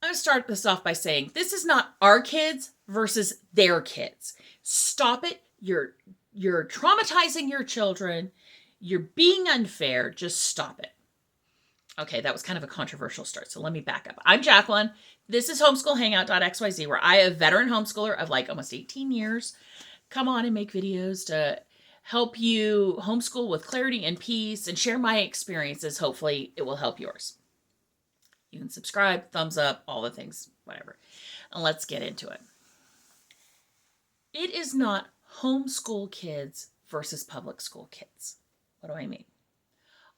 I'm going to start this off by saying this is not our kids versus their kids. Stop it. You're traumatizing your children. You're being unfair. Just stop it. Okay, that was kind of a controversial start, so let me back up. I'm Jacqueline. This is homeschoolhangout.xyz, where I, a veteran homeschooler of like almost 18 years, come on and make videos to help you homeschool with clarity and peace and share my experiences. Hopefully it will help yours. You can subscribe, thumbs up, all the things, whatever. And let's get into it. It is not homeschool kids versus public school kids. What do I mean?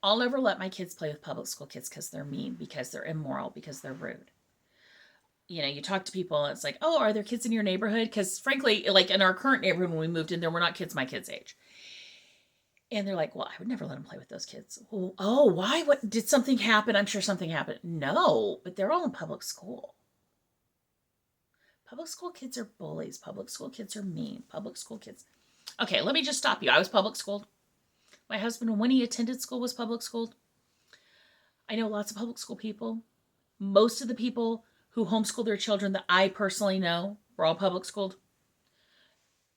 I'll never let my kids play with public school kids because they're mean, because they're immoral, because they're rude. You know, you talk to people and it's like, oh, are there kids in your neighborhood? Because frankly, like in our current neighborhood when we moved in, there were not kids my kids' age. And they're like, well, I would never let them play with those kids. Well, oh, why? What? Did something happen? I'm sure something happened. No, but they're all in public school. Public school kids are bullies. Public school kids are mean. Public school kids. Okay, let me just stop you. I was public schooled. My husband, when he attended school, was public schooled. I know lots of public school people. Most of the people who homeschool their children that I personally know were all public schooled.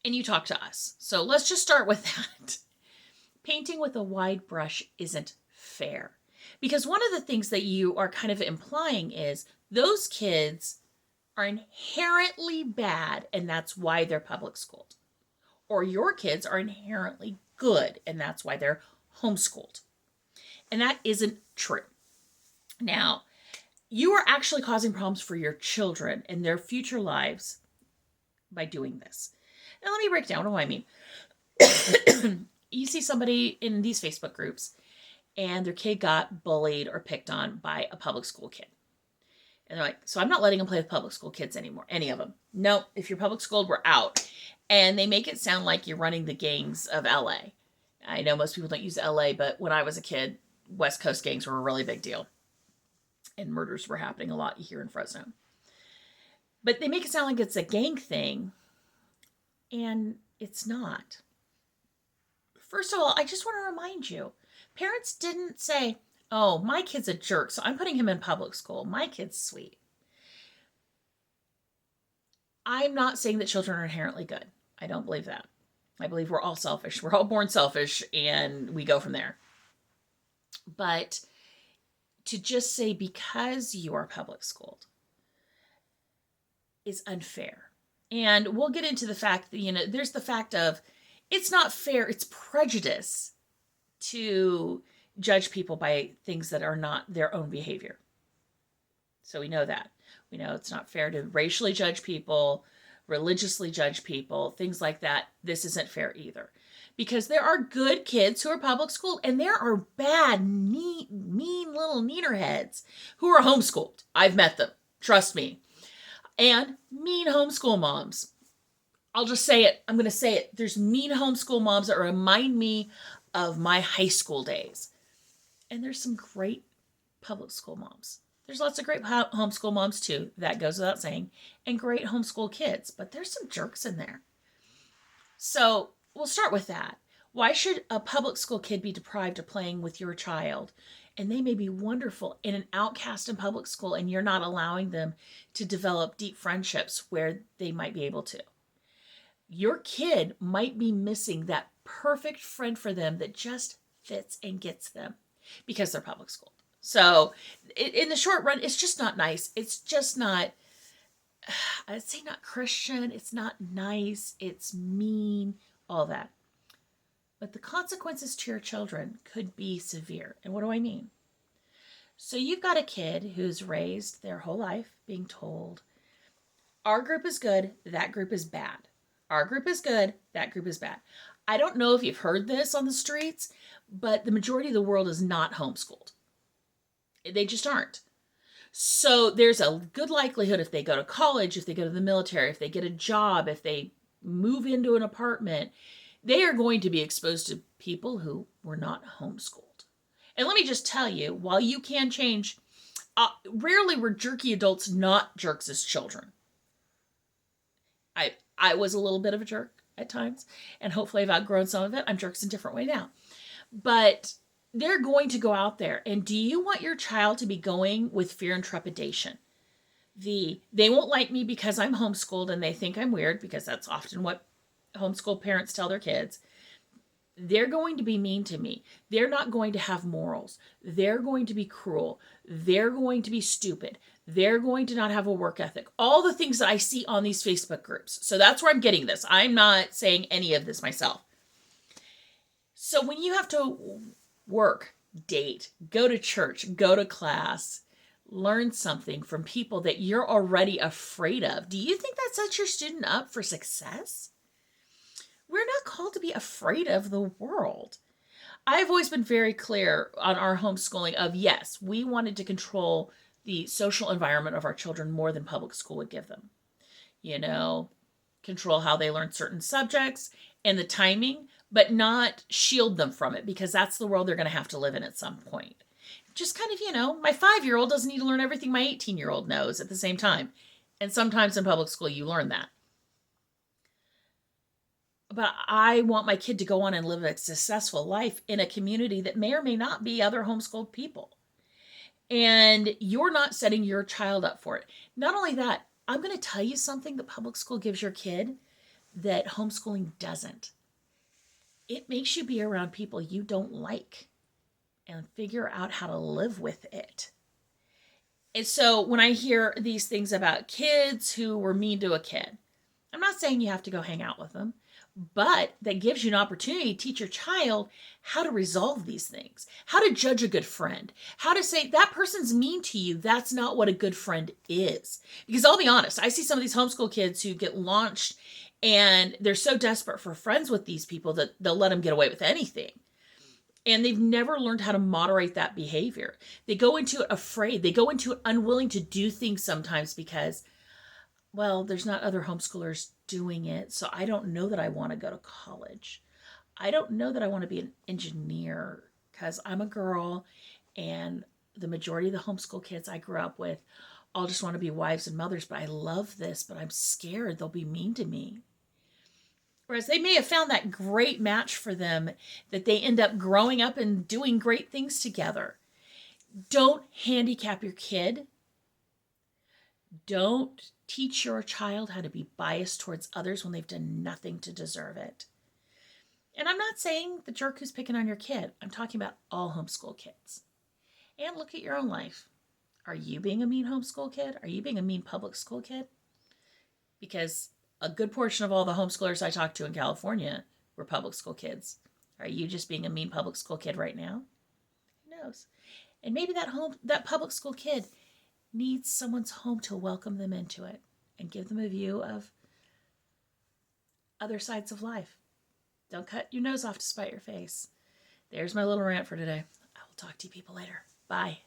And you talk to us. So let's just start with that. Painting with a wide brush isn't fair. Because one of the things that you are kind of implying is those kids are inherently bad and that's why they're public schooled. Or your kids are inherently good and that's why they're homeschooled. And that isn't true. Now, you are actually causing problems for your children and their future lives by doing this. Now, let me break down what do I mean. You see somebody in these Facebook groups and their kid got bullied or picked on by a public school kid. And they're like, so I'm not letting them play with public school kids anymore. Any of them. No, if you're public schooled, we're out. And they make it sound like you're running the gangs of LA. I know most people don't use LA, but when I was a kid, West Coast gangs were a really big deal. And murders were happening a lot here in Fresno. But they make it sound like it's a gang thing. And it's not. First of all, I just want to remind you, parents didn't say, oh, my kid's a jerk, so I'm putting him in public school. My kid's sweet. I'm not saying that children are inherently good. I don't believe that. I believe we're all selfish. We're all born selfish, and we go from there. But to just say because you are public schooled is unfair. And we'll get into the fact that, there's the fact of it's not fair, it's prejudice to judge people by things that are not their own behavior. So we know that. We know it's not fair to racially judge people, religiously judge people, things like that. This isn't fair either. Because there are good kids who are public schooled and there are bad, mean little neenerheads who are homeschooled. I've met them. Trust me. And mean homeschool moms. I'll just say it. I'm going to say it. There's mean homeschool moms that remind me of my high school days. And there's some great public school moms. There's lots of great homeschool moms too. That goes without saying. And great homeschool kids. But there's some jerks in there. So we'll start with that. Why should a public school kid be deprived of playing with your child? And they may be wonderful in an outcast in public school and you're not allowing them to develop deep friendships where they might be able to. Your kid might be missing that perfect friend for them that just fits and gets them because they're public school. So in the short run, it's just not nice. It's just not, I'd say not Christian. It's not nice. It's mean, all that. But the consequences to your children could be severe. And what do I mean? So you've got a kid who's raised their whole life being told, our group is good, that group is bad. Our group is good, that group is bad. I don't know if you've heard this on the streets, but the majority of the world is not homeschooled. They just aren't. So there's a good likelihood if they go to college, if they go to the military, if they get a job, if they move into an apartment, they are going to be exposed to people who were not homeschooled. And let me just tell you, while you can change, rarely were jerky adults not jerks as children. I was a little bit of a jerk at times, and hopefully I've outgrown some of it. I'm jerks in a different way now. But they're going to go out there. And do you want your child to be going with fear and trepidation? They won't like me because I'm homeschooled and they think I'm weird, because that's often what homeschool parents tell their kids. They're going to be mean to me. They're not going to have morals. They're going to be cruel. They're going to be stupid. They're going to not have a work ethic. All the things that I see on these Facebook groups. So that's where I'm getting this. I'm not saying any of this myself. So when you have to work, date, go to church, go to class, learn something from people that you're already afraid of, do you think that sets your student up for success? We're not called to be afraid of the world. I've always been very clear on our homeschooling of, yes, we wanted to control the social environment of our children more than public school would give them. You know, control how they learn certain subjects and the timing, but not shield them from it, because that's the world they're going to have to live in at some point. Just kind of, my 5-year-old doesn't need to learn everything my 18-year-old knows at the same time. And sometimes in public school, you learn that. But I want my kid to go on and live a successful life in a community that may or may not be other homeschooled people. And you're not setting your child up for it. Not only that, I'm going to tell you something that public school gives your kid that homeschooling doesn't. It makes you be around people you don't like and figure out how to live with it. And so when I hear these things about kids who were mean to a kid, I'm not saying you have to go hang out with them, but that gives you an opportunity to teach your child how to resolve these things, how to judge a good friend, how to say that person's mean to you. That's not what a good friend is. Because I'll be honest, I see some of these homeschool kids who get launched and they're so desperate for friends with these people that they'll let them get away with anything. And they've never learned how to moderate that behavior. They go into it afraid. They go into it unwilling to do things sometimes because, well, there's not other homeschoolers doing it, so I don't know that I want to go to college. I don't know that I want to be an engineer because I'm a girl, and the majority of the homeschool kids I grew up with all just want to be wives and mothers, but I love this, but I'm scared they'll be mean to me. Whereas they may have found that great match for them, that they end up growing up and doing great things together. Don't handicap your kid. Don't teach your child how to be biased towards others when they've done nothing to deserve it. And I'm not saying the jerk who's picking on your kid. I'm talking about all homeschool kids. And look at your own life. Are you being a mean homeschool kid? Are you being a mean public school kid? Because a good portion of all the homeschoolers I talked to in California were public school kids. Are you just being a mean public school kid right now? Who knows? And maybe that public school kid needs someone's home to welcome them into it and give them a view of other sides of life. Don't cut your nose off to spite your face. There's my little rant for today. I will talk to you people later. Bye.